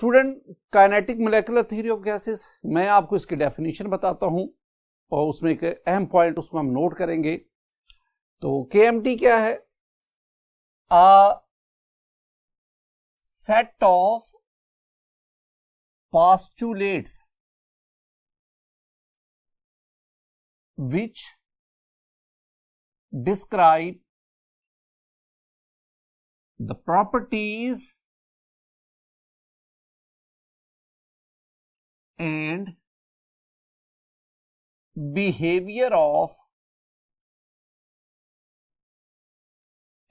Student, kinetic molecular theory of gases, मैं आपको इसकी डेफिनेशन बताता हूं और उसमें एक अहम पॉइंट उसको हम नोट करेंगे। तो केएमटी क्या है? A set of postulates which describe the properties and behavior of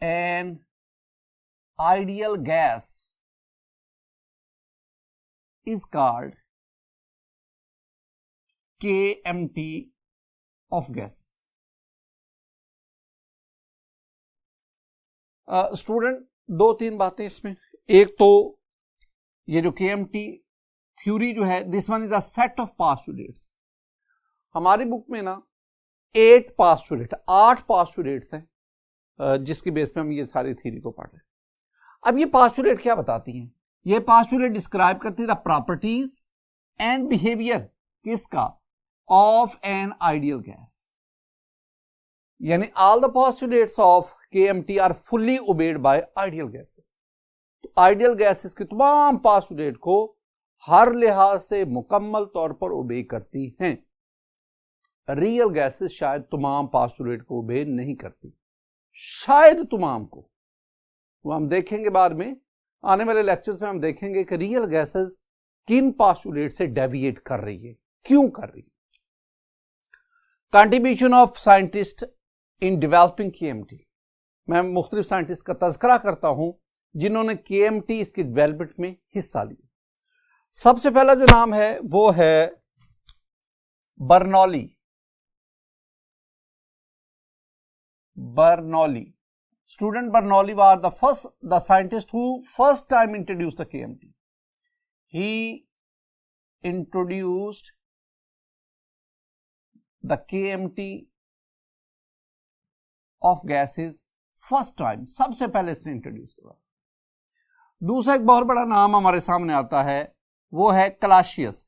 an ideal gas is called KMT of gases. Student, दो तीन बातें इसमें। एक तो ये जो KMT थ्योरी जो है, this one is a set of postulates. हमारी बुक में ना 8 पास्टुलेट्स हैं जिसकी बेस पे हम ये सारी थ्योरी को पढ़ रहे हैं। अब ये पास्टुलेट क्या बताती हैं? ये पास्टुलेट डिस्क्राइब करती है द प्रॉपर्टीज एंड बिहेवियर किसका? Of an ideal gas. यानी all the postulates of KMT are fully obeyed by ideal gases. तो आइडियल गैसेस के तमाम पोस्टुलेट को हर लिहाज से मुकम्मल तौर पर ओबे करती हैं। रियल गैसेस शायद तमाम पोस्टुलेट को ओबे नहीं करती, शायद तमाम को। वो हम देखेंगे बाद में, आने वाले लेक्चर्स में हम देखेंगे कि रियल गैसेस किन पोस्टुलेट से डेविएट कर रही है, क्यों कर रही है। Contribution of scientist in developing KMT, मैं मुख्तलिफ साइंटिस्ट का तज़किरा करता हूं जिन्होंने केएमटी इसकी डेवलपमेंट में हिस्सा लिया। सबसे पहला जो नाम है वो है Bernoulli. Student, Bernoulli was the scientist who first time introduced the KMT. He introduced the KMT of gases first time, सबसे पहले इसने इंट्रोड्यूस किया। दूसरा एक बहुत बड़ा नाम हमारे सामने आता है, वो है Clausius,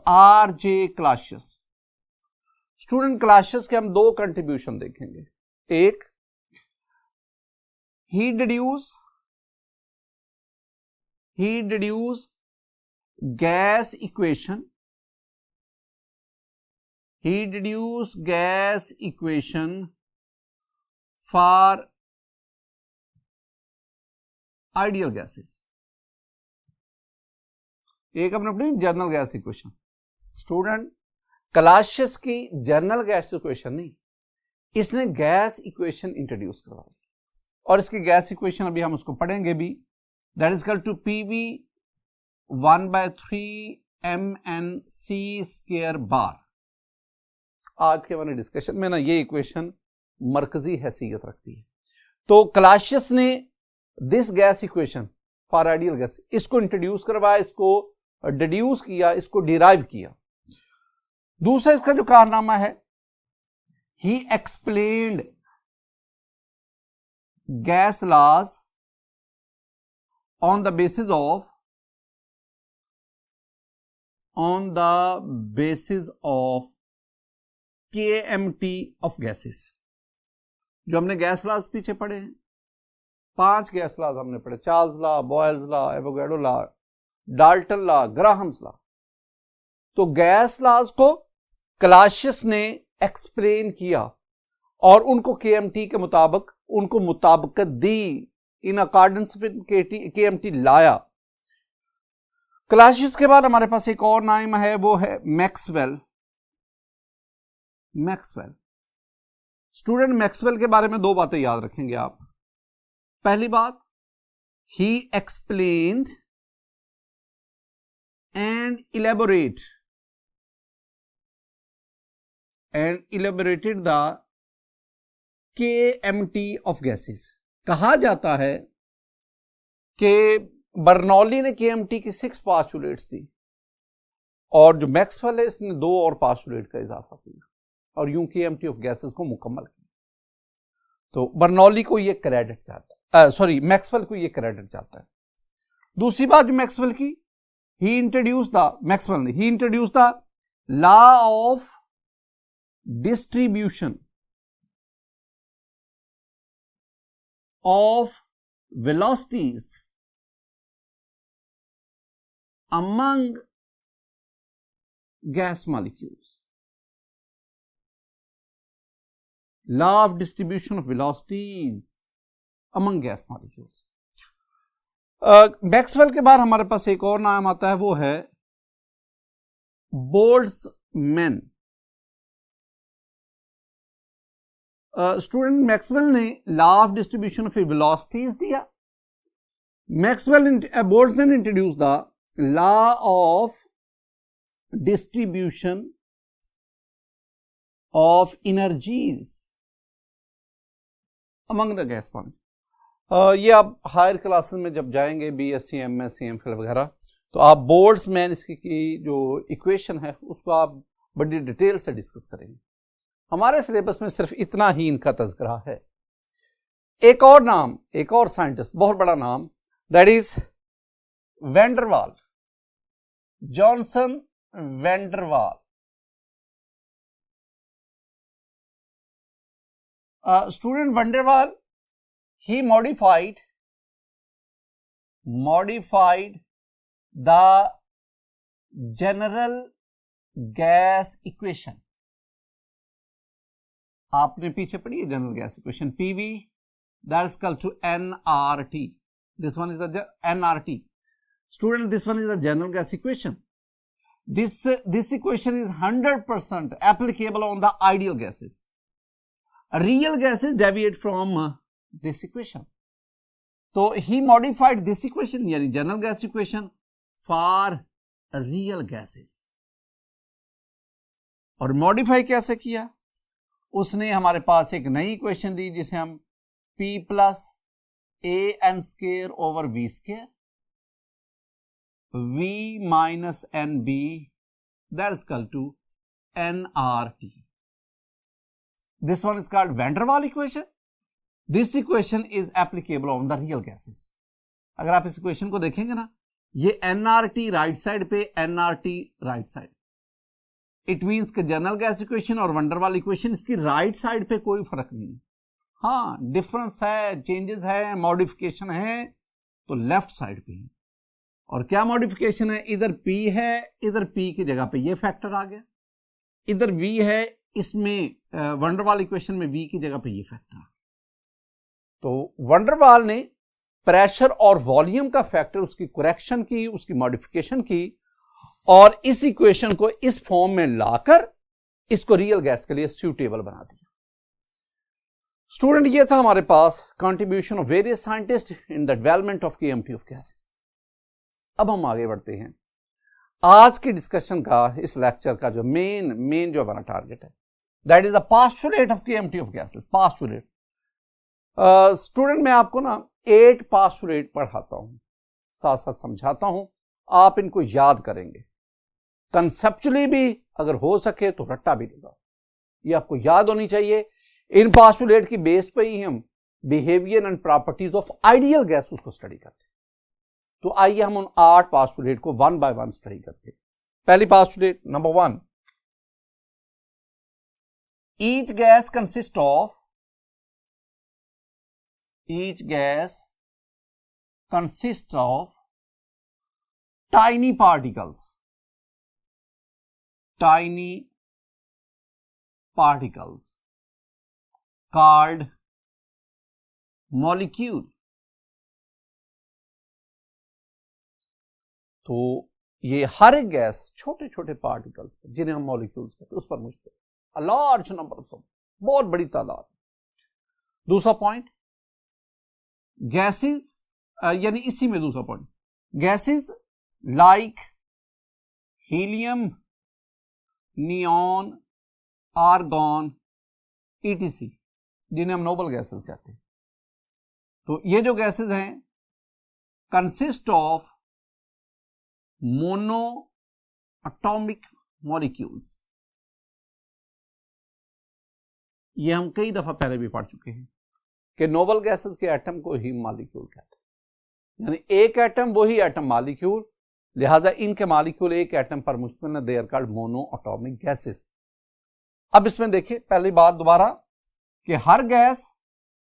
RJ Clausius. Student, Clausius के हम दो कंट्रीब्यूशन देखेंगे। एक, he deduce gas equation for ideal gases. एक हमने अपनी general gas equation. Student, Clausius की जनरल गैस इक्वेशन नहीं, इसने गैस इक्वेशन इंट्रोड्यूस करवाई और इसकी गैस इक्वेशन अभी हम उसको पढ़ेंगे भी। That is equal to PV 1/3 MnC² bar. आज के वाले डिस्कशन में ना ये इक्वेशन मरकजी हैसियत रखती है। तो क्लासियस ने this gas equation for ideal gas इसको इंट्रोड्यूस करवाया, इसको डिड्यूस किया, इसको डिराइव किया। दूसरा इसका जो कारनामा है, he explained gas laws on the basis of KMT of gases. जो हमने गैस लॉज पीछे पढ़े हैं, 5 गैस लॉज हमने पढ़े, Charles law, Boyle's law, Avogadro law, Dalton law, Graham's law. तो गैस लॉज को क्लासियस ने एक्सप्लेन किया और उनको केएमटी के मुताबिक उनको मुताबिकत दी, इन अकॉर्डेंस विद केएमटी लाया। क्लासियस के बाद हमारे पास एक और नाम है, वो है मैक्सवेल। स्टूडेंट, मैक्सवेल के बारे में दो बातें याद रखेंगे आप। पहली बात, ही explained and elaborated the KMT of gases। कहा जाता है कि बर्नौली ने KMT की 6 पास्टुलेट्स दी और जो मैक्सवेल है इसने 2 और पास्टुलेट का इजाफा किया और यूं KMT ऑफ गैसेस को मुकम्मल किया। तो बर्नौली को ये क्रेडिट जाता है। सॉरी मैक्सवेल को ये क्रेडिट जाता है। दूसरी बात जो मैक्सवेल की, he introduce the law of distribution of velocities among gas molecules. Law of distribution of velocities among gas molecules. Maxwell के बाद हमारे पास एक और नाम आता है, वो है बोल्ट्जमैन। स्टूडेंट मैक्सवेल ने law of distribution of velocities दिया। Boltzmann introduce the law of distribution of energies among the gas molecule. ये आप हायर क्लासेस में जब जाएंगे, बीएससी, एमएससी, एमफिल वगैरह, तो आप बोल्ट्जमैन इसकी जो इक्वेशन है उसको आप बड़ी डिटेल से डिस्कस करेंगे। हमारे सिलेबस में सिर्फ इतना ही इनका तज़किरा है। एक और नाम, एक और साइंटिस्ट, बहुत बड़ा नाम, दैट इज वैन डर वाल, जॉनसन वैन डर वाल। स्टूडेंट वैन डर वाल, he modified the general gas equation। आपने पीछे पढ़ी है general gas equation, PV that is equal to nRT। this one is the nRT। student, this one is the general gas equation। this equation is 100% applicable on the ideal gases। real gases deviate from this equation। तो he modified this equation यानी general gas equation for real gases। और modify कैसे किया? उसने हमारे पास एक नई equation दी जिसे हम P plus AN square over V square V minus NB that is equal to nRT। this one is called Van der Waal equation। This equation is applicable on the real gases। अगर आप इस equation को देखेंगे ना, ये nRT right side पे, nRT right side, it means कि general gas equation और वैन डर वाल इक्वेशन इसकी राइट साइड पे कोई फर्क नहीं है। हाँ, डिफरेंस है, चेंजेस है, मॉडिफिकेशन है तो लेफ्ट साइड पे है। और क्या मॉडिफिकेशन है? इधर P है, इधर P की जगह पे ये फैक्टर आ गया, इधर V है, इसमें वैन डर वाल इक्वेशन में V की जगह पे ये फैक्टर आ गया। तो वैन डर वाल ने प्रेशर और वॉल्यूम का फैक्टर, उसकी करेक्शन की, उसकी मॉडिफिकेशन की और इस इक्वेशन को इस फॉर्म में लाकर इसको रियल गैस के लिए सूटेबल बना दिया। स्टूडेंट, ये था हमारे पास contribution of various scientist in the development of KMT of gases. अब हम आगे बढ़ते हैं। आज की डिस्कशन का, इस लेक्चर का जो मेन जो हमारा टारगेट है, that is the postulate of KMT of gases. Postulate student, मैं आपको ना 8 पोस्टुलेट पढ़ाता हूं, साथ साथ समझाता हूं, आप इनको याद करेंगे। कंसेप्चुअली भी अगर हो सके तो रट्टा भी लगा, ये आपको याद होनी चाहिए। इन पोस्टुलेट की बेस पे ही हम behaviour and properties of ideal gas उसको स्टडी करते हैं। तो आइए हम उन 8 पोस्टुलेट को वन बाय वन स्टडी करते हैं। पहली postulate number 1, each gas consist of tiny particles called molecule। तो ये हर एक गैस छोटे छोटे पार्टिकल्स जिन्हें हम मॉलिक्यूल्स कहते हैं उस पर मुश्तमिल, अ लार्ज नंबर ऑफ, बहुत बड़ी तादाद। दूसरा पॉइंट, गैसेस यानी इसी में दूसरा point, gases like helium, neon, argon, ETC, जिन्हें हम नोबल गैसेस कहते हैं। तो ये जो गैसेस हैं consist of mono atomic molecules. ये हम कई दफा पहले भी पढ़ चुके हैं कि नोबल गैसेस के एटम को ही मॉलिक्यूल कहते हैं, यानी एक एटम वही एटम मॉलिक्यूल, लिहाजा इनके मॉलिक्यूल एक एटम पर मुश्तमिल है, they are called mono atomic gases. अब इसमें देखिए पहली बात दोबारा कि हर गैस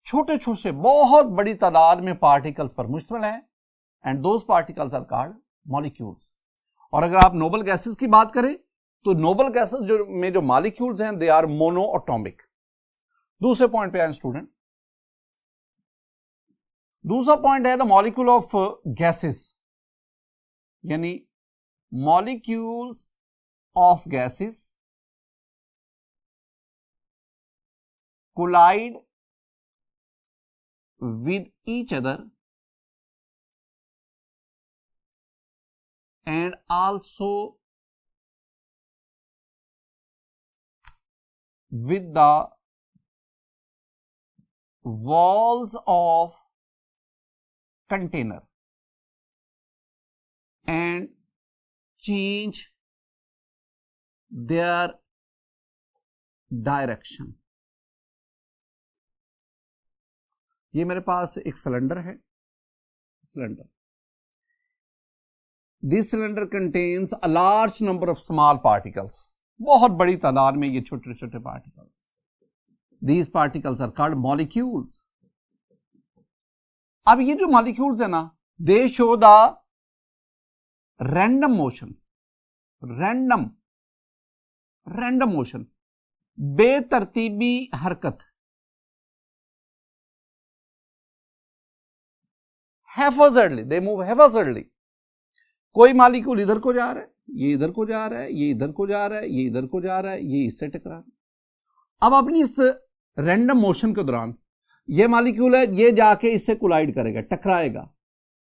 छोटे छोटे बहुत बड़ी तादाद में पार्टिकल्स पर मुश्तमिल है, and those particles are called molecules. और अगर आप नोबल गैसेस की बात करें तो नोबल गैसेस जो मॉलिक्यूल्स हैं दे आर मोनो एटॉमिक। दूसरे पॉइंट पे आए स्टूडेंट, दूसरा पॉइंट है द मॉलिक्यूल ऑफ गैसेस, यानी molecules of gases collide with each other and also with the walls of container and change their direction। ये मेरे पास एक सिलेंडर है, cylinder, this cylinder contains a large number of small particles, बहुत बड़ी तादाद में ये छोटे छोटे particles, these particles are called molecules. अब ये जो मॉलिक्यूल्स है ना, they show the random motion, random motion, बेतरतीबी हरकत, हैफर्जर्डली, दे मूव हैफर्जर्डली। कोई मॉलिक्यूल इधर को जा रहा है, ये इधर को जा रहा है, ये इधर को जा रहा है, ये इधर को जा रहा है, ये इससे टकरा रहा है। अब अपनी इस रैंडम मोशन के दौरान ये मॉलिक्यूल है, ये जाके इससे कोलाइड करेगा, टकराएगा,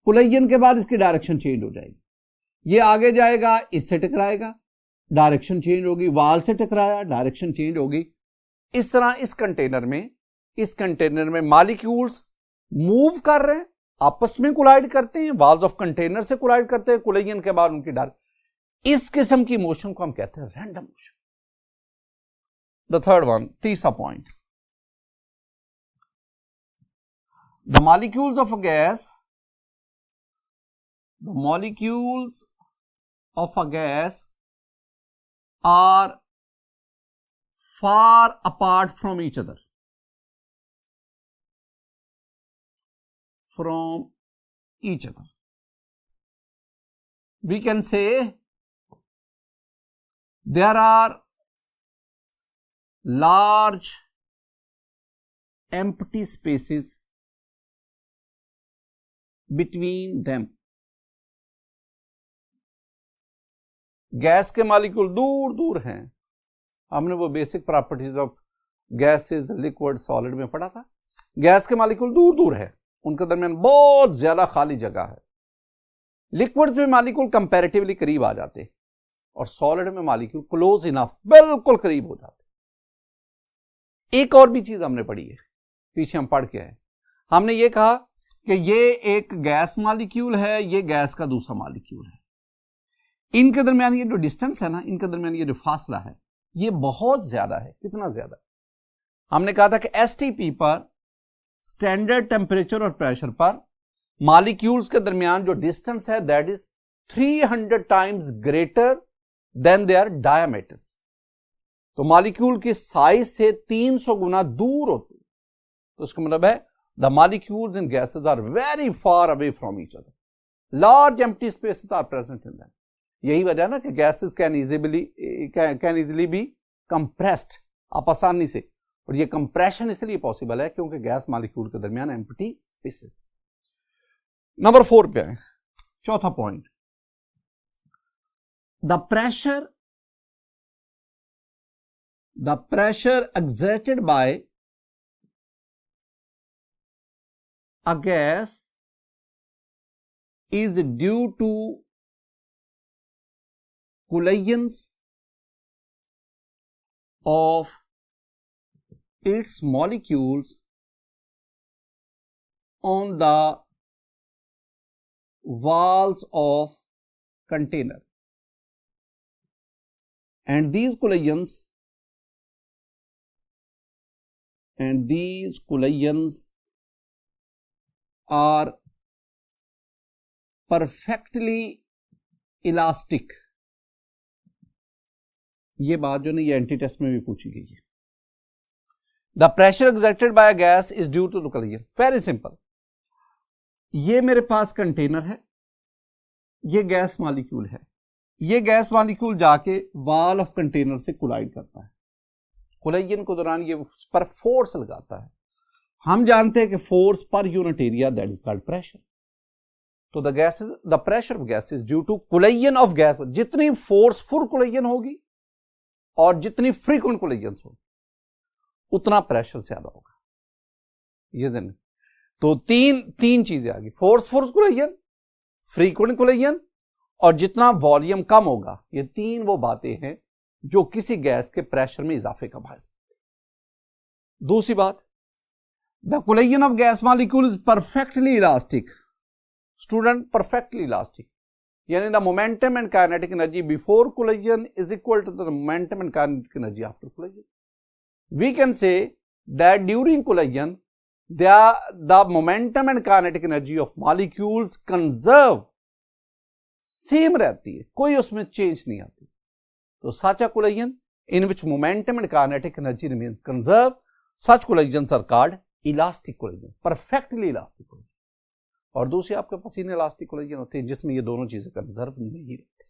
कोलाइजन के बाद इसकी डायरेक्शन चेंज हो जाएगी, ये आगे जाएगा, इससे टकराएगा, डायरेक्शन चेंज होगी, वाल से टकराया, डायरेक्शन चेंज होगी। इस तरह इस कंटेनर में मॉलिक्यूल्स मूव कर रहे हैं, आपस में कोलाइड करते हैं, वॉल्स ऑफ कंटेनर से कोलाइड करते हैं, कोलाइजन के बाद उनकी डायरेक्शन, इस किस्म की मोशन को हम कहते हैं random motion. The third one, तीसरा point, the molecules of a gas, the molecules of a gas are far apart from each other, we can say there are large empty spaces between them। Gas के molecule दूर दूर हैं, हमने वो basic properties of gases, liquid, solid में पढ़ा था। Gas के मॉलिक्यूल दूर दूर है, उनके दरमियान बहुत ज्यादा खाली जगह है। लिक्विड्स में मॉलिक्यूल कंपैरेटिवली करीब आ जाते और सॉलिड में मॉलिक्यूल क्लोज इनफ, बिल्कुल करीब हो जाते। एक और भी चीज हमने पढ़ी है, पीछे हम पढ़ के आए, हमने ये कहा कि ये एक गैस मॉलिक्यूल है, ये गैस का दूसरा मॉलिक्यूल है, इनके दरमियान ये जो डिस्टेंस है ना, इनके दरमियान ये जो फासला है, ये बहुत ज्यादा है। कितना ज्यादा? हमने कहा था कि एसटीपी पर, स्टैंडर्ड टेम्परेचर और प्रेशर पर, मॉलिक्यूल्स के दरमियान जो डिस्टेंस है that is 300 times greater than their diameters. तो मॉलिक्यूल की साइज से 300 गुना दूर होती है। तो इसका मतलब है the molecules in gases are very far away from each other, large empty spaces are present in them. यही वजह है ना कि gases can easily be compressed, आप आसानी से, और ये कंप्रेशन इसलिए पॉसिबल है क्योंकि गैस मॉलिक्यूल के दरमियान एम्प्टी स्पेसेस। नंबर 4 पे आए, चौथा point, the pressure exerted by a gas is due to collisions of its molecules on the walls of container, and these collisions are perfectly elastic. ये बात जो ना ये एंटी टेस्ट में भी पूछी गई है। The pressure exerted by a gas is due to the collision. Very simple, ये मेरे पास कंटेनर है, ये गैस मॉलिक्यूल है, ये गैस मॉलिक्यूल जाके वॉल ऑफ कंटेनर से कोलाइड करता है, कोलिजन के दौरान ये पर फोर्स लगाता है। हम जानते हैं कि force per unit area that is called pressure. तो the pressure of gas is due to collision of gas. जितनी फोर्सफुल कोलिजन होगी और जितनी फ्रीक्वेंट कोलिजन होगी उतना प्रेशर ज्यादा होगा। ये दिन तो तीन चीजें आ गई, फोर्सफुल कोलिजन, फ्रीक्वेंट कोलिजन और जितना वॉल्यूम कम होगा। ये तीन वो बातें हैं जो किसी गैस के प्रेशर में इजाफे का बायस करती है। दूसरी बात, the collision of gas molecule is perfectly elastic. Student, perfectly elastic यानी the momentum and kinetic energy before collision is equal to the momentum and kinetic energy after collision. We can say that during collision the momentum and kinetic energy of molecules conserve same रहती है, कोई उसमें change नहीं आती। तो such a collision in which momentum and kinetic energy remains conserved, such collisions are called elastic collision, perfectly elastic collision। और दूसरी आपके पास inelastic collision होती है जिसमें ये दोनों चीजें कंजर्व नहीं रहती।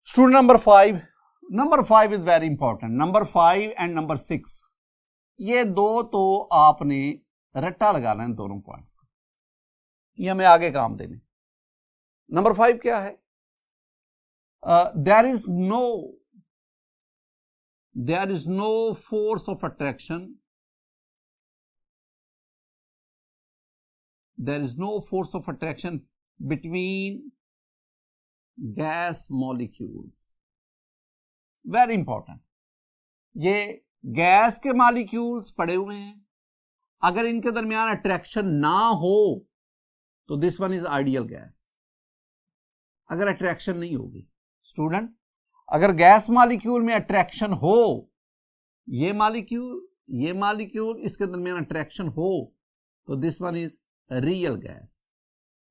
Student number 5 is very important। Number 5 and number 6 ये दो तो आपने रट्टा लगाना है दोनों पॉइंट्स का, ये हमें आगे काम देने। नंबर 5 क्या है? There is no force of attraction, there is no force of attraction between gas molecules. Very important, ये गैस के मॉलिक्यूल्स पड़े हुए हैं, अगर इनके दरमियान अट्रैक्शन ना हो तो this one is ideal gas. अगर अट्रैक्शन नहीं होगी स्टूडेंट, अगर गैस मॉलिक्यूल में अट्रैक्शन हो, ये मॉलिक्यूल इसके दरमियान अट्रैक्शन हो तो this one is real gas,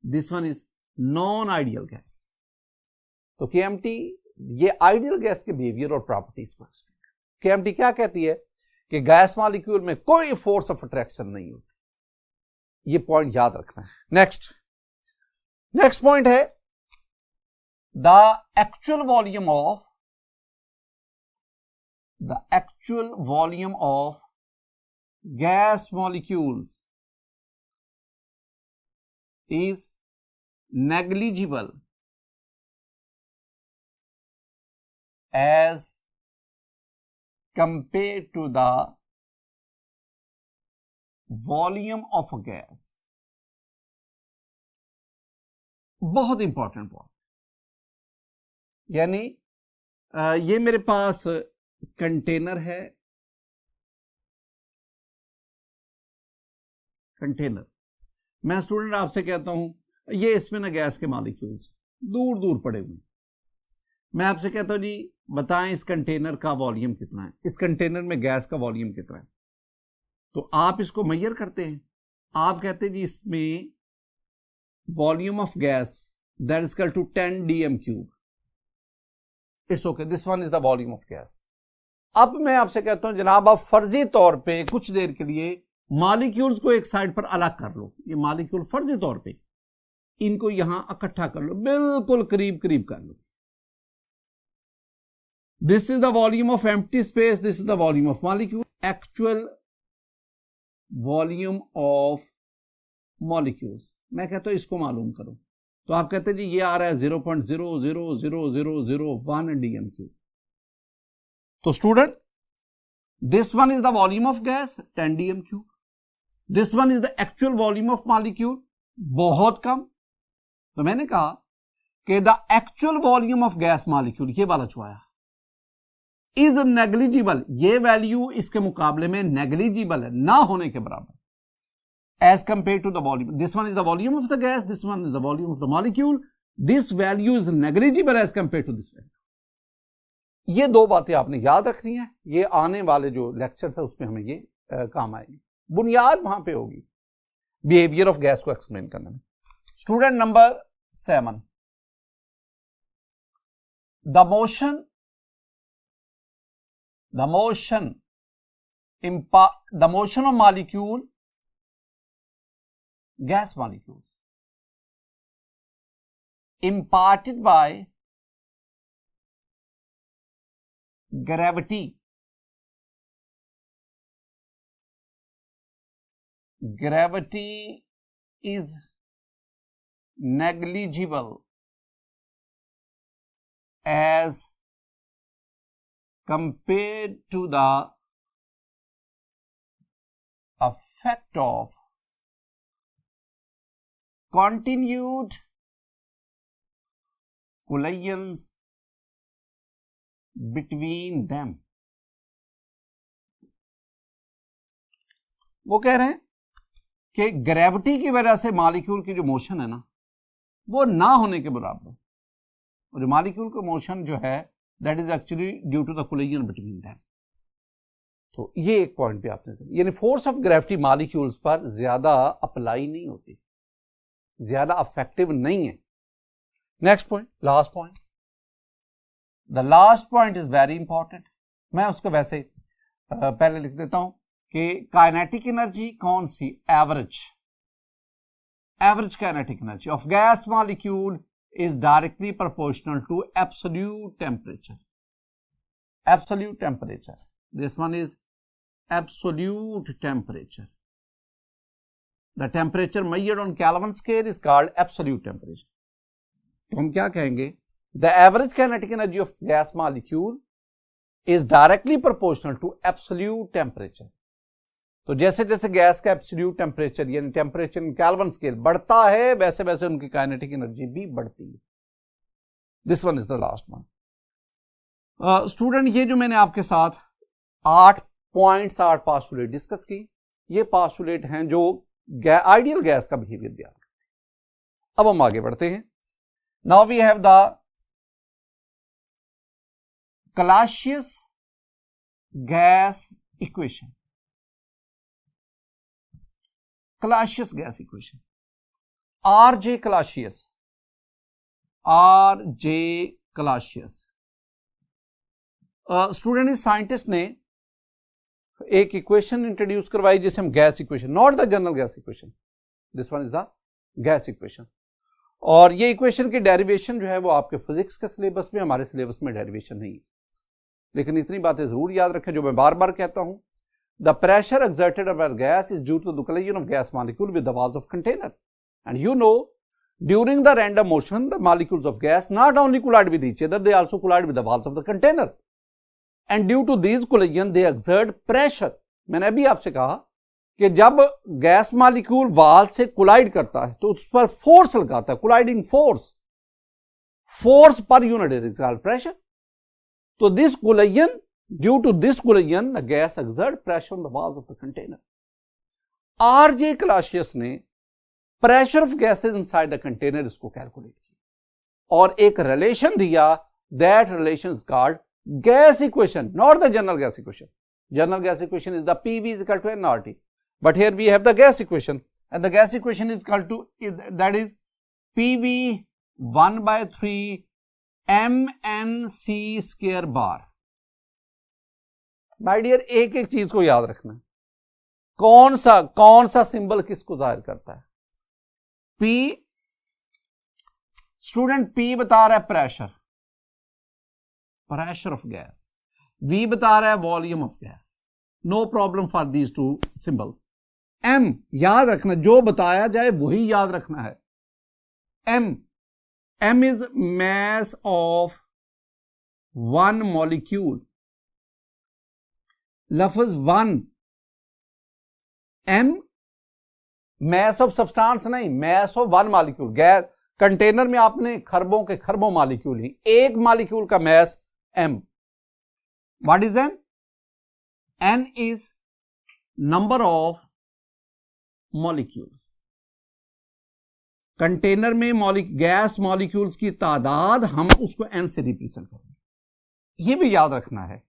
this one is non ideal gas. तो केएमटी ये आइडियल गैस के बिहेवियर और प्रॉपर्टीज को एक्सप्लेन। केएमटी क्या कहती है कि गैस मॉलिक्यूल में कोई फोर्स ऑफ अट्रैक्शन नहीं होती। ये पॉइंट याद रखना है। नेक्स्ट पॉइंट है the actual volume of gas molecules is negligible as compared to the volume of a gas। बहुत इंपॉर्टेंट पॉइंट, यानी ये मेरे पास कंटेनर है, मैं स्टूडेंट आपसे कहता हूं ये इसमें ना गैस के मॉलिक्यूल्स दूर दूर पड़े हुए, मैं आपसे कहता हूं जी बताएं इस कंटेनर का वॉल्यूम कितना है, इस कंटेनर में गैस का वॉल्यूम कितना है। तो आप इसको मेजर करते हैं, आप कहते हैं जी इसमें volume of gas that is equal to 10 dm³। It's okay, this one is the volume of gas. अब मैं आपसे कहता हूं जनाब आप फर्जी तौर पे कुछ देर के लिए मॉलिक्यूल्स को एक साइड पर अलग कर लो, ये मॉलिक्यूल फर्जी तौर पे इनको यहां इकट्ठा कर लो, बिल्कुल करीब करीब कर लो। This is the volume of empty space, this is the volume of molecule, actual volume of molecules। मैं कहता हूं इसको मालूम करो, तो आप कहते हैं जी ये आ रहा है 0.000001 dm³। तो student this one is the volume of gas 10 dm³, this one is the actual volume of molecule बहुत कम। तो मैंने कहा कि the actual volume of gas molecule ये वाला जो आया इज नेग्लिजिबल, ये वैल्यू इसके मुकाबले में नेग्लिजिबल है, ना होने के बराबर as compare to the volume. This one is the volume of the gas, this one is the volume of the molecule, this value is negligible as compare to this value. ये दो बातें आपने याद रखनी है, ये आने वाले जो लेक्चर है उसमें हमें ये काम आएगी, बुनियाद वहां पे होगी। बिहेवियर ऑफ गैस को एक्सप्लेन करने में। Student number 7, the motion of molecule, gas molecules, imparted by gravity. Gravity is negligible as compared to the effect of continued collisions between them. वो कह रहे हैं कि ग्रेविटी की वजह से मॉलिक्यूल की जो मोशन है ना, वो ना होने के बराबर, और जो मॉलिक्यूल का मोशन जो है that is actually due to the collision between them. तो ये एक पॉइंट भी आपने, यानी फोर्स ऑफ ग्रेविटी मॉलिक्यूल्स पर ज्यादा अप्लाई नहीं होती, ज्यादा अफेक्टिव नहीं है। Next point, last point, the last point is very important. मैं उसको वैसे पहले लिख देता हूं कि काइनेटिक एनर्जी कौन सी, average kinetic energy of gas molecule is directly proportional to absolute temperature. Absolute temperature. This one is absolute temperature. The temperature measured on Kelvin scale is called absolute temperature. तो हम क्या कहेंगे? The average kinetic energy of gas molecule is directly proportional to absolute temperature. तो जैसे जैसे gas का absolute temperature यानी temperature in kelvin scale बढ़ता है, वैसे वैसे उनकी काइनेटिक एनर्जी भी बढ़ती है। This one is the last one. Student, ये जो मैंने आपके साथ 8 पॉइंट्स 8 पास्टुलेट डिस्कस की, ये पास्टुलेट हैं जो आइडियल गैस का बिहेवियर दिया करते हैं। अब हम आगे बढ़ते हैं। Now we have the Clausius gas equation. Clausius gas equation, R.J. Clausius, student, इस साइंटिस्ट ने एक इक्वेशन इंट्रोड्यूस करवाई जिसे हम gas equation, not the general gas equation, this one is the gas equation. और ये इक्वेशन की डेरिवेशन जो है वो आपके फिजिक्स के सिलेबस में, हमारे सिलेबस में डेरिवेशन नहीं है, लेकिन इतनी बातें जरूर याद रखें जो मैं बार बार कहता हूं। The pressure exerted over gas is due to the collision of gas molecule with the walls of container. And you know, during the random motion, the molecules of gas not only collide with each other, they also collide with the walls of the container. And due to these collision, they exert pressure. मैंने अभी आपसे कहा कि जब gas molecule वाल से collide करता है तो उस पर फोर्स लगाता है, colliding force per unit exert pressure. तो this collision, due to this collision, the gas exert pressure on the walls of the container. R.J. Clausius ने pressure of gases inside the container इसको calculate किया और एक relation दिया, that relation is called gas equation, not the general gas equation. General gas equation is the PV is equal to nRT, but here we have the gas equation, and the gas equation is equal to, that is PV 1/3 MnC square bar. My dear, एक एक चीज को याद रखना, कौन सा symbol किसको जाहिर करता है। P, स्टूडेंट, P बता रहा है प्रेशर ऑफ गैस, V बता रहा है volume of gas. No problem for these two symbols. M याद रखना, जो बताया जाए वही याद रखना है। M is mass of one molecule, लफ्ज one. M mass of substance नहीं, mass of one molecule. Gas container में आपने खरबों के खरबों मॉलिक्यूल ही, एक मॉलिक्यूल का mass M। What is N? N is number of molecules. Container में गैस मॉलिक्यूल्स की तादाद, हम उसको N से रिप्रेजेंट करेंगे। यह भी याद रखना है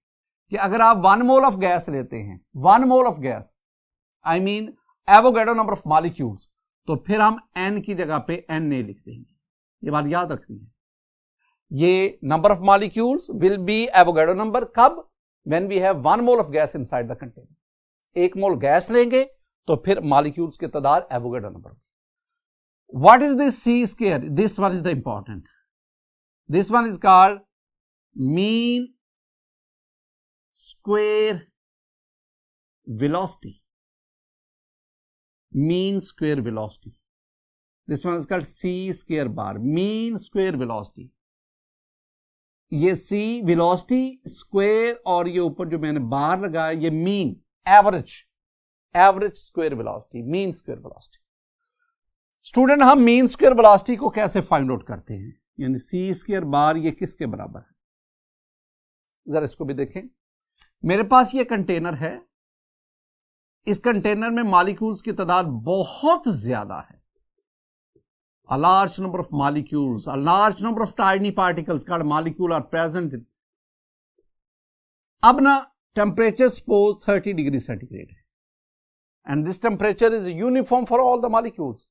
कि अगर आप 1 मोल ऑफ गैस लेते हैं, 1 mole of gas, I mean Avogadro number of molecules, तो फिर हम n की जगह पे Na लिख देंगे। ये बात याद रखनी है। ये number of molecules will be Avogadro number कब? When we have 1 mole of gas inside the container. 1 mole gas लेंगे तो फिर मॉलिक्यूल्स की तादाद Avogadro number. What is this c square? This one is the important, this one is called mean square velocity, mean square velocity. This one is called c square bar, mean square velocity. ये c velocity square और ये ऊपर जो मैंने बार लगाया ये mean average square velocity, mean square velocity. Student हम mean square velocity को कैसे फाइंड आउट करते हैं? यानी c square bar ये किसके बराबर है? जरा इसको भी देखें। मेरे पास ये कंटेनर है, इस कंटेनर में मॉलिक्यूल्स की तादाद बहुत ज्यादा है। A large number of molecules, a large number of tiny particles called molecule are present in. अब ना टेम्परेचर सपोज 30 डिग्री सेंटीग्रेड है and this temperature is uniform for all the molecules,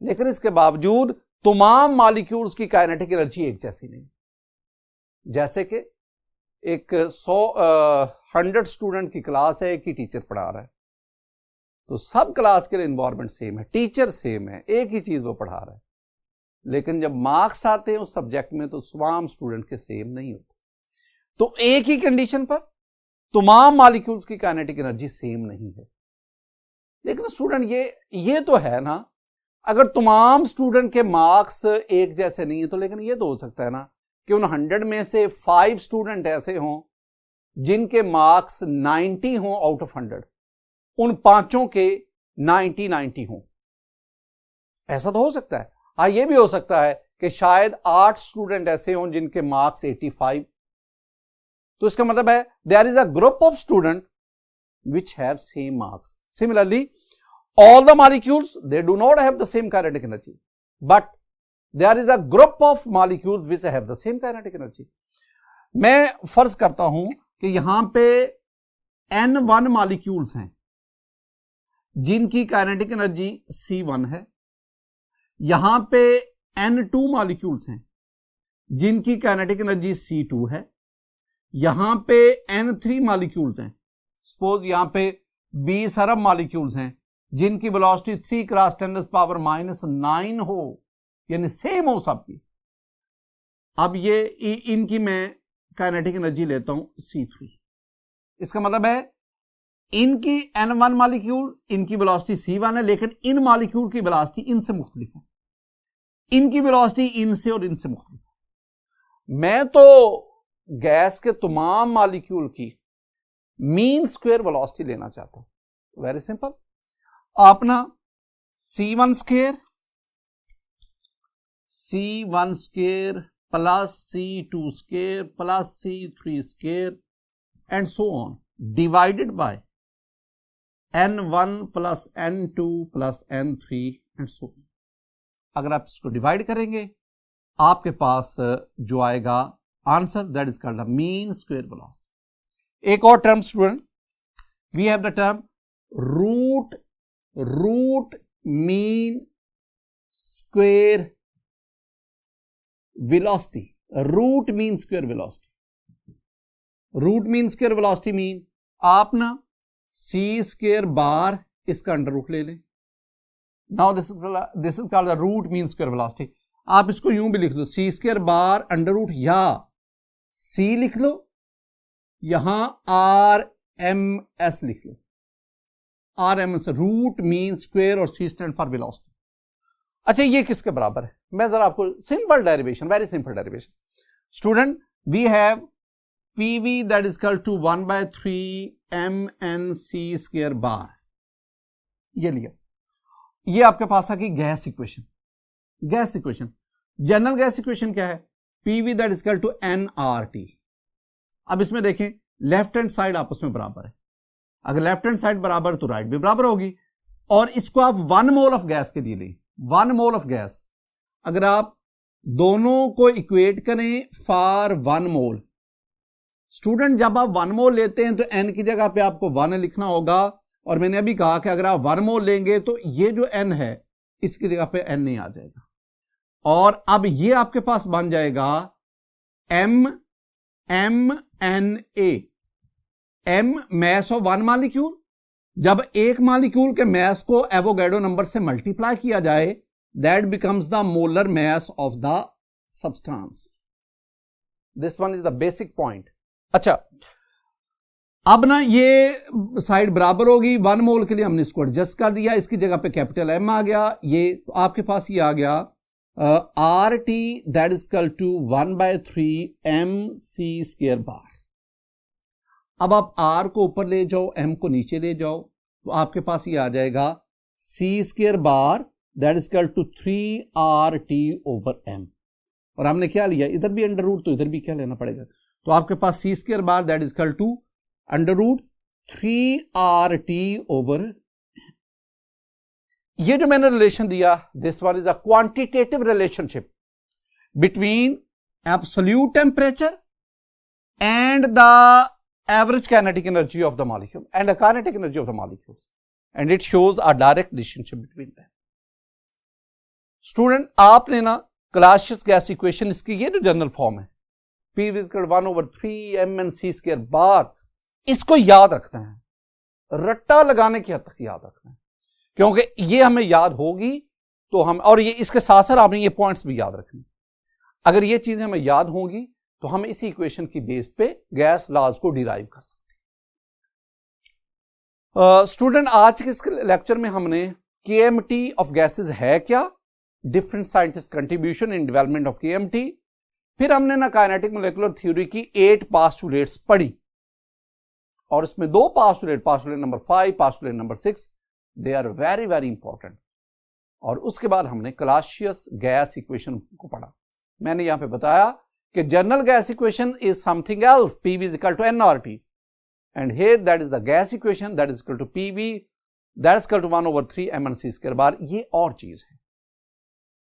लेकिन इसके बावजूद तमाम मॉलिक्यूल्स की काइनेटिक एनर्जी एक जैसी नहीं। जैसे कि एक 100 स्टूडेंट की क्लास है, एक ही टीचर पढ़ा रहा है, तो सब क्लास के लिए इन्वायरमेंट सेम है, टीचर सेम है, एक ही चीज वो पढ़ा रहा है, लेकिन जब मार्क्स आते हैं उस सब्जेक्ट में तो तमाम स्टूडेंट के सेम नहीं होते। तो एक ही कंडीशन पर तमाम मॉलिक्यूल्स की काइनेटिक एनर्जी सेम नहीं है। लेकिन स्टूडेंट ये तो है ना, अगर तमाम स्टूडेंट के मार्क्स एक जैसे नहीं है तो लेकिन ये तो हो सकता है ना कि उन 100 में से 5 स्टूडेंट ऐसे हों जिनके मार्क्स 90 हों आउट ऑफ 100, उन 5 के 90 हों। ऐसा तो हो सकता है। हाँ, ये भी हो सकता है कि शायद 8 स्टूडेंट ऐसे हों जिनके मार्क्स 85, तो इसका मतलब है there is a group of student which have same marks. Similarly all the molecules they do not have the same kinetic energy, but there is a group of molecules which have the same kinetic energy. मैं फर्ज करता हूं कि यहां पे N1 molecules हैं जिनकी kinetic energy C1 है, यहां पे N2 मॉलिक्यूल्स हैं जिनकी काइनेटिक एनर्जी C2 है, यहां पे N3 मॉलिक्यूल्स हैं, सपोज यहां पे 20 अरब मॉलिक्यूल्स हैं जिनकी वेलोसिटी 3 क्रॉस 10⁻⁹ हो, यानी सेम हो सबकी। अब ये इनकी मैं काइनेटिक एनर्जी लेता हूं C3, इसका मतलब है इनकी N1 मॉलिक्यूल्स, इनकी वेलोसिटी C1 है, लेकिन इन मॉलिक्यूल की वेलोसिटी इनसे मुख्तलिफ है, इनकी वेलोसिटी इनसे और इनसे मुख्तलिफ है। मैं तो गैस के तमाम मॉलिक्यूल की मीन स्क्वायर वेलोसिटी लेना चाहता हूं। वेरी सिंपल, आप ना C1 square plus C2 square plus C3 square and so on divided by N1 plus N2 plus N3 and so on. अगर आप इसको डिवाइड करेंगे आपके पास जो आएगा answer, that is called the mean square velocity. एक और term student, we have the term root mean square velocity. Root mean square velocity, root mean square velocity mean आप ना C स्क्वायर बार इसका अंडर रूट ले लें। Now this is called the root mean square velocity. आप इसको यूं भी लिख लो, C square bar under root, या C लिख लो, यहां RMS लिख लो, RMS रूट मीन स्क्वायर और C स्टैंड फॉर वेलोसिटी। अच्छा, ये किसके बराबर है? मैं जरा आपको simple derivation, very simple derivation student, we have PV that is equal to 1/3 MNC square bar. ये लिया, ये आपके पास आ गई gas equation. Gas equation, general gas equation क्या है? PV that is equal to nRT। अब इसमें देखें लेफ्ट हैंड साइड आपस में बराबर है, अगर लेफ्ट हैंड साइड बराबर तो राइट भी बराबर होगी, और इसको आप 1 मोल ऑफ गैस के लिए लें। 1 मोल ऑफ गैस, अगर आप दोनों को इक्वेट करें फॉर 1 मोल, स्टूडेंट जब आप 1 मोल लेते हैं तो N की जगह पे आपको 1 लिखना होगा और मैंने अभी कहा कि अगर आप 1 मोल लेंगे तो ये जो n है इसकी जगह पे n नहीं आ जाएगा, और अब ये आपके पास बन जाएगा MMNA, M mass of 1 molecule. जब एक मॉलिक्यूल के मास को एवोगैड्रो नंबर से मल्टीप्लाई किया जाए, that becomes the molar mass of the substance. This one is the basic point. अच्छा, अब ना ये साइड बराबर होगी, 1 मोल के लिए हमने इसको एडजस्ट कर दिया, इसकी जगह पे कैपिटल M आ गया, ये तो आपके पास ये आ गया RT that is equal to 1/3 MC² bar. अब आप R को ऊपर ले जाओ, M को नीचे ले जाओ, तो आपके पास ये आ जाएगा C² bar that is equal to 3RT/M। और हमने क्या लिया, इधर भी अंडर रूट, तो इधर भी क्या लेना पड़ेगा, तो आपके पास C² bar that is equal to under root 3RT/। ये जो मैंने रिलेशन दिया, this one is a quantitative relationship between absolute temperature and the average kinetic energy of the molecule and the kinetic energy of the molecules, and it shows a direct relationship between them. Student, आपने ना Clausius gas equation, इसकी ये जो general form है P = 1/3 MnC² बार, इसको याद रखना है, रट्टा लगाने की हद तक याद रखना है, क्योंकि ये हमें याद होगी तो हम, और ये इसके साथ साथ आपने ये पॉइंट्स भी याद रखने। अगर ये चीजें हमें याद होंगी तो हम इसी इक्वेशन की बेस पे गैस लॉज को डिराइव कर सकते हैं। स्टूडेंट, आज के इस लेक्चर में हमने KMT ऑफ गैसेस है क्या, different scientist contribution in development of KMT, फिर हमने ना काइनेटिक मोलेकुलर थ्योरी की 8 पोस्टुलेट्स पढ़ी, और इसमें 2 postulate, postulate number 5, postulate number 6, they are very very important. और उसके बाद हमने क्लासियस गैस इक्वेशन को पढ़ा। मैंने यहां पे बताया कि general gas equation is something else, PV is equal to nRT, and here that is the gas equation that is equal to PV that is equal to 1/3 MnC² बार, ये और चीज है।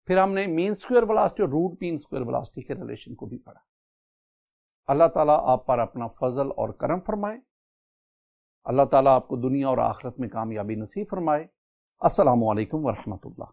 फिर हमने मीन स्क्वायर वेलोसिटी और root mean square velocity के relation को भी पढ़ा। अल्लाह ताला आप पर अपना फजल और करम फरमाए, अल्लाह ताला आपको दुनिया और आखिरत में कामयाबी नसीब फरमाए। अस्सलामु अलैकुम व रहमतुल्लाह।